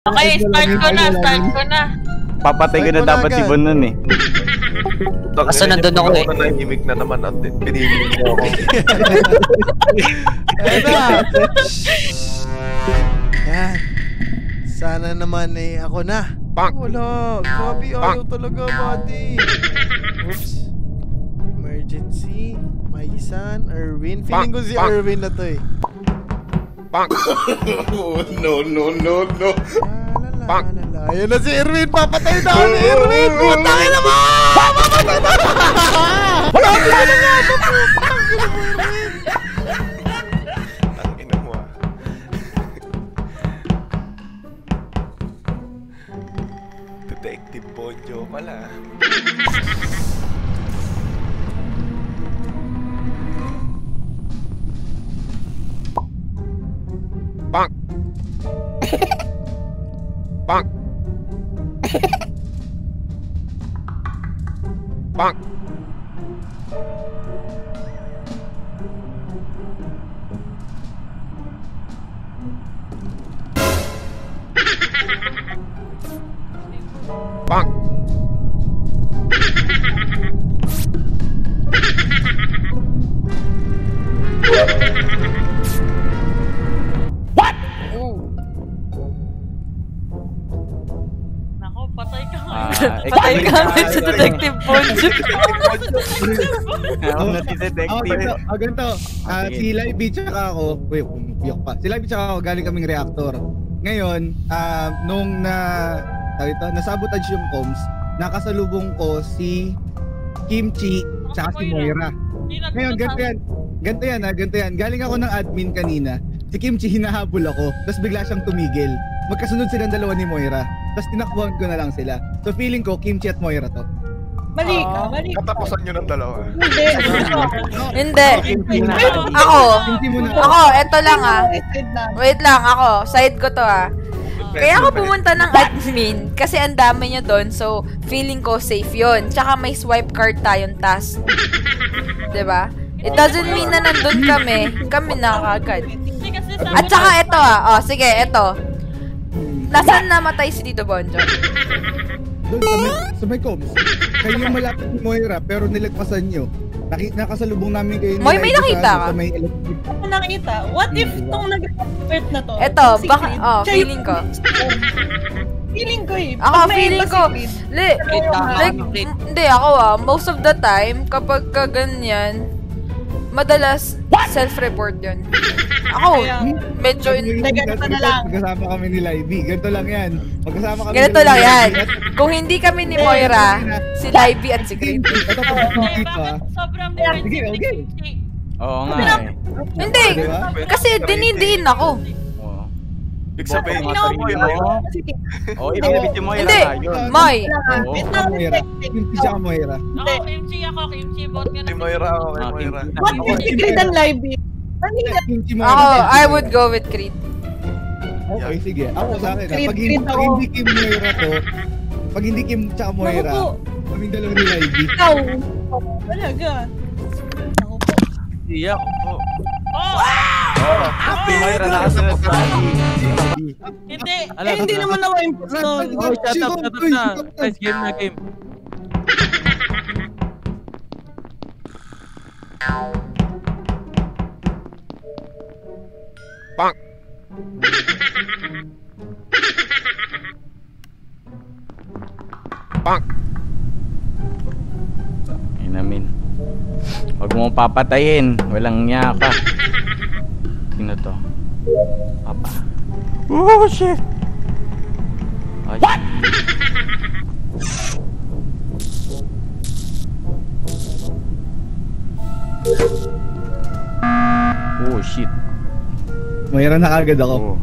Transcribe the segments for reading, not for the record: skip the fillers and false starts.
Okay, start ko na. Papatay ko na dapat si Bon nun eh. Asa nandun ako eh. Nahimik na naman at pinili mo ako. Yan. Sana naman eh, ako na. Wala. Sabi ayaw talaga, buddy. Oops. Emergency. Maisan. Erwin. Feeling ko si Erwin na to eh. No. Ayun na si Erwin. Papatay na ako ni Erwin. Putangin na mo! Papatay na! Papatay na nga! Ang ina mo ah. Detective Bonjo pala. Bang! Bang! Bang! Bang! What? Nako, patay ka nga. Patay ka nga sa Detective Bonjo. Ako na si Detective. Ganito. Si Libby tsaka ako, si Libby tsaka ako galing kaming reactor. Ngayon, nung nasabotage yung comms, nakasalubong ko si Kimchi tsaka si Moira. Ngayon, ganito yan. Galing ako ng admin kanina. Si Kimchi hinahabol ako, tapos bigla siyang tumigil. Magkasunod silang dalawa ni Moira, tapos tinakbuhan ko na lang sila. So feeling ko, Kimchi at Moira to. Mali ka. Katapusan nyo ng dalawa. Hindi. Ako, eto lang Wait lang, ako. Side ko to Kaya ako pumunta ng admin kasi ang dami niya doon. So, feeling ko safe yun. Tsaka may swipe card tayong task. Diba? It doesn't mean na nandun kami. Kami na kagad. At saka ito sige, ito. Nasaan namatay si Tito Bonjo? Doon sa may comms. Kayo yung malapit ni Moira pero nilagpasan nyo. Nakasalubong namin kayo. Moy, may nakita ka? Ako nakita. What if tong nag-expert na to? Ito, baka, feeling ko. Feeling ko eh. Ako, feeling ko. Hindi, ako most of the time, kapag kaganyan, madalas self-report yun. Ako, medyo... Magkasama kami ni Libby. Ganito lang yan. Ganito lang yan. Kung hindi kami ni Moira, si Libby at si Green. Ito pa dito Sobrang okay. Oo nga Hindi, kasi dinidiin ako. Ibig sabihin ibig si Moira. Hindi, Moy. Kimchi siya ka Moira. Kimchi, bot nga na. Si Moira ako kay Moira. What if si Creed ang live? Ako, I would go with Creed. Okay, sige. Ako sa akin pag hindi Kim Moira to, pag hindi Kim tsaka Moira, kaming dalawa ni Libby. Ikaw! Talaga. Ako po. Iyak po. Si Moira nakasunod sa Hindi. Hindi naman ako impostor. Shut up na. Guys, game. Bang! Bang! Inamin. Huwag mo papatayin. Walang niya ka. Sino to? Papa. Oh, shit! What? Oh, shit. Moira na kagad ako.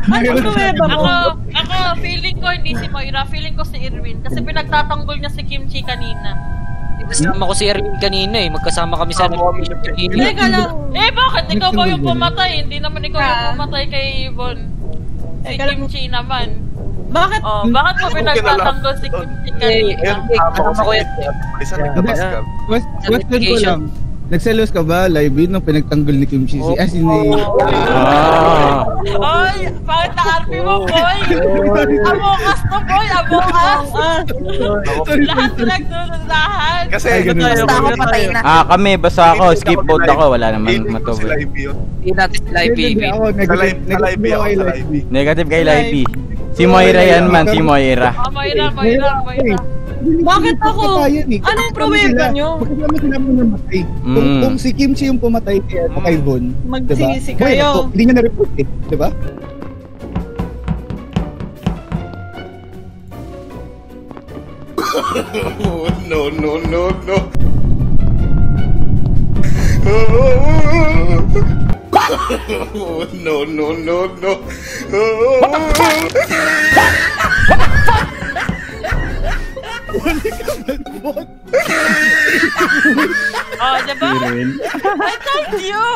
Ako, feeling ko hindi si Moira, feeling ko si Erwin. Kasi pinagtatanggol niya si Kimchi kanina. Kasama ko si Erwin kanina Magkasama kami sa nag-mission kanina. Bakit? Ikaw ba yung pumatay? Hindi naman ikaw yung pumatay kay Bon. Si Kimchi naman. Bakit? Bakit mo pinagtatanggol si Kimchi kanina? Kasama ko yan. Isa nagtabas ka. Question ko lang. Nagselos ka ba, Libby, nung pinagtanggol ni Kim Chi? As in, Oy, bakit na-RP mo, boy? Amokas to, boy! Amokas! Lahat nagdududahan. Kasi Basta ako patay na. Kami, basta ako. Skip vote ako. Wala naman si matubo. Libby yun. Hindi natin si Libby. Ako, Sa Libby ako, sa Libby. Negative kay Libby. Si Moira yan man, si Moira. Moira. Bakit ako? Anong pruweba nyo? Magkasama sila mo namatay. Kung si Kim Chi yung pumatay kay Von, Magsisi kayo. Hindi niya na-report eh, di ba? No. No. What the fuck? Oh, diba? I told you!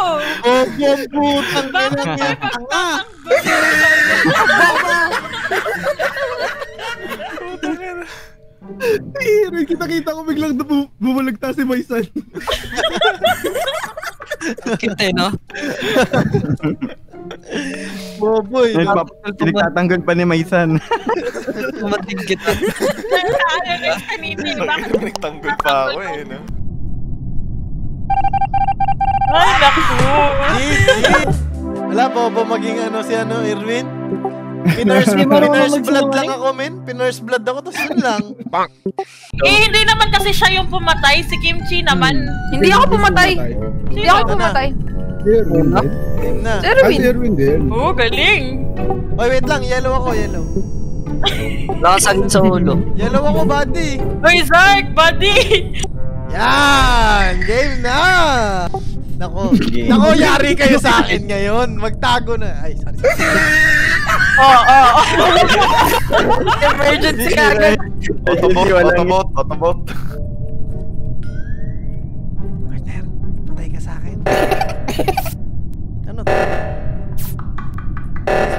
Putang Bakit ina may niya. Kita-kita ko biglang bumulagta si Maisan. Kita no? Boboy. Pinagtatanggol pa ni Maisan. Tumating kita. Ayaw guys kanina. Bakit? Nagtanggol pa ako eh, no? Ay, naku! Wala po ba maging si Irwin? Pinurse blood lang ako, men. Pinurse blood ako, tapos yun lang. Hindi naman kasi siya yung pumatay. Si Kim Chi naman. Hindi ako pumatay. Hindi ako pumatay. Game na. Erwin din. Oo, galing. Oy, wait lang. Yellow ako, yellow. Lakasan sa ulo. Yellow ako, buddy. Uy, Zark, buddy! Yan! Game na! Nako, yari kayo sa akin ngayon. Magtago na. Ay, sorry. Emergency agad. Autobot. Partner, patay ka sa akin. Ano to?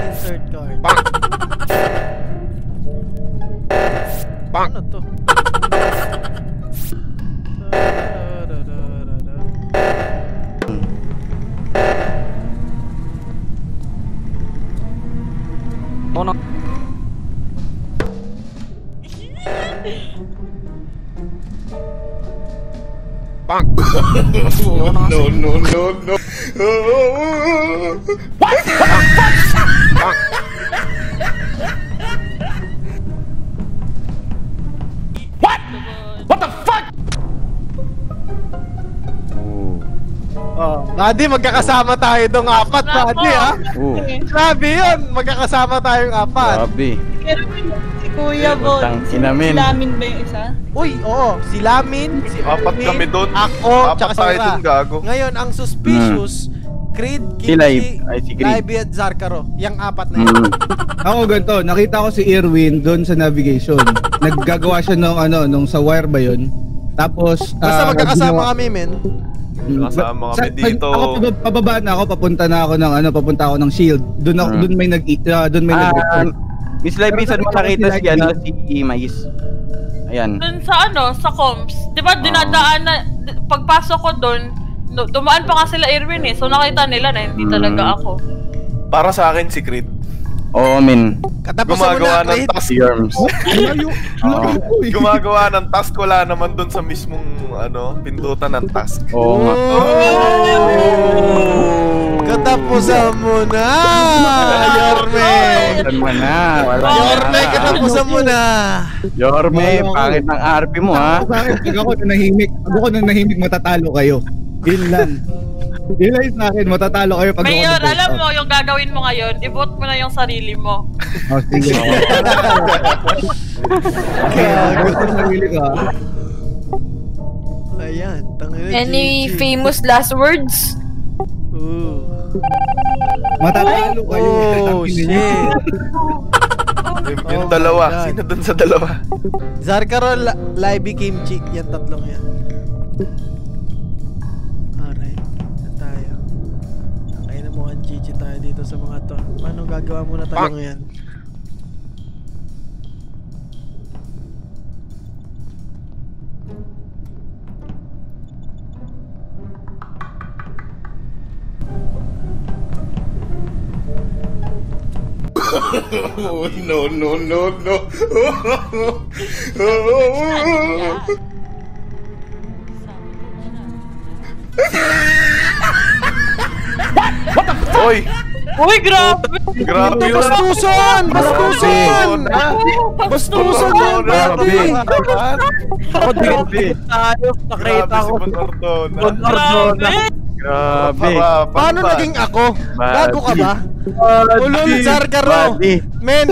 Insert card. Ano to? Ano? No. Buddy, magkakasama tayo dong apat, buddy, ha? Grabe yun, magkakasama tayong apat. Grabe. Si Kuya Bon. Si Inamin. Lamin ba yung isa? Uy, oo, si Lamin, si Apat Erwin, kami doon. ako, Apat tsaka si tayo Ira. doon, gago. Ngayon, ang suspicious, Creed, Si Kimchi, si Creed. Libby at Zarkaro. Yung apat na yun. Ako ganito, nakita ko si Erwin doon sa navigation. Naggagawa siya nung sa wire ba yun? Tapos Basta magkakasama kami, men. Kasama kami dito. Ako pababa na ako, papunta ako ng shield. Doon may Miss Libby, saan mo nakita si Mais? Ayan. Dun sa comms. Di ba dinadaan na, pagpasok ko dun, dumaan pa nga sila Irwin eh. So nakita nila na hindi talaga ako. Para sa akin si Creed. Oo, min. Katapusan mo Gumagawa na, ng Creed. task. Germs. Gumagawa ng task, wala naman dun sa mismong pindutan ng task. Oo nga. Katapusan mo na, Yorme. Saan mo na? Wala Yorme, na. katapusan mo na. Yorme, pangit ng RP mo, ha? Ako na nahimik matatalo kayo. Yun lang. Yun lang sa akin, matatalo kayo pag Mayor, ako alam mo, yung gagawin mo ngayon, i-vote mo na yung sarili mo. Oh, sige. Sarili ka. Ayan, tangina. Any famous last words? Matatalo kayo. Oh, shit. Yung dalawa. God. Sino dun sa dalawa? Zarkaro, Libby, Kimchi. Yan, tatlong yan. Alright. Na tayo. Sakay na mukhang GG tayo dito sa mga to. Paano gagawa muna tayo ngayon? No, no, no, no. Oy! Uy, grabe! Grabe yun! Bastusan! Bastusan! Bastusan yan, Bati! Ako din tayo. Nakita ko. Grabe! Grabe. Paano naging ako? Gago ka ba? Ulol, Zargaro! Men,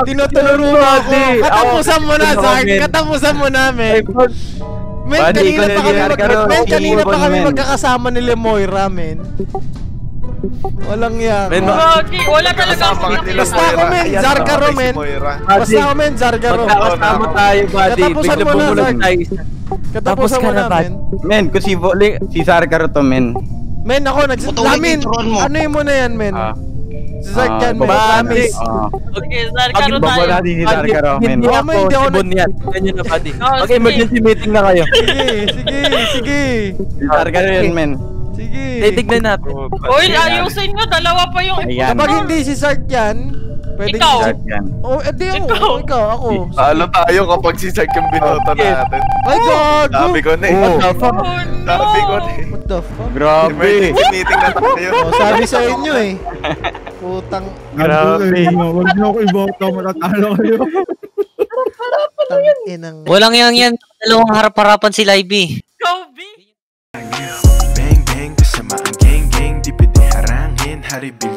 tinuturo mo ako! Katapusan mo na, Zarg! Katapusan mo na, men! Men, kanina pa kami magkakasama ni Lemoyra, men! Walang yan. Gagi, wala talaga akong Basta ako, men! Zargaro, men! Basta ako, men! Zargaro! Magkakasama tayo, buddy. Katapusan mo na, Zarg! Katapusan mo na, men! Men, kung si Zargaro to, men. Men, ako, Lamin! Ano yun mo na yan, men? Si Zarg yan, men. Promise. Okay, Zargaro tayo. Baba natin si Zargaro, men. Oh, may hindi ako Yan. Ganyan na, buddy. Oh, Mag-emergency meeting na kayo. Sige. Si Zargaro yun, men. Sige. Titignan natin. Uy, ayusin nyo, dalawa pa yung Ayan. Kapag hindi si Zarg yan, pwede Ikaw. si Zarg. Zarg yan. Oh, edi ako. Ikaw, ako. Talo tayo kapag si Zarg yung binoto natin. My God! Sabi ko na eh. Oh. Sabi ko na eh. What the fuck? Grabe. Emergency meeting na tayo. Oh, sabi sa inyo eh. Putang Grabe. Huwag niyo ako iboto, matatalo kayo. inang... Walang yan. Dalawang harap-harapan si Libby. Go, B! Bang bang, kasama ang gang gang, di pwede harangin. Haribil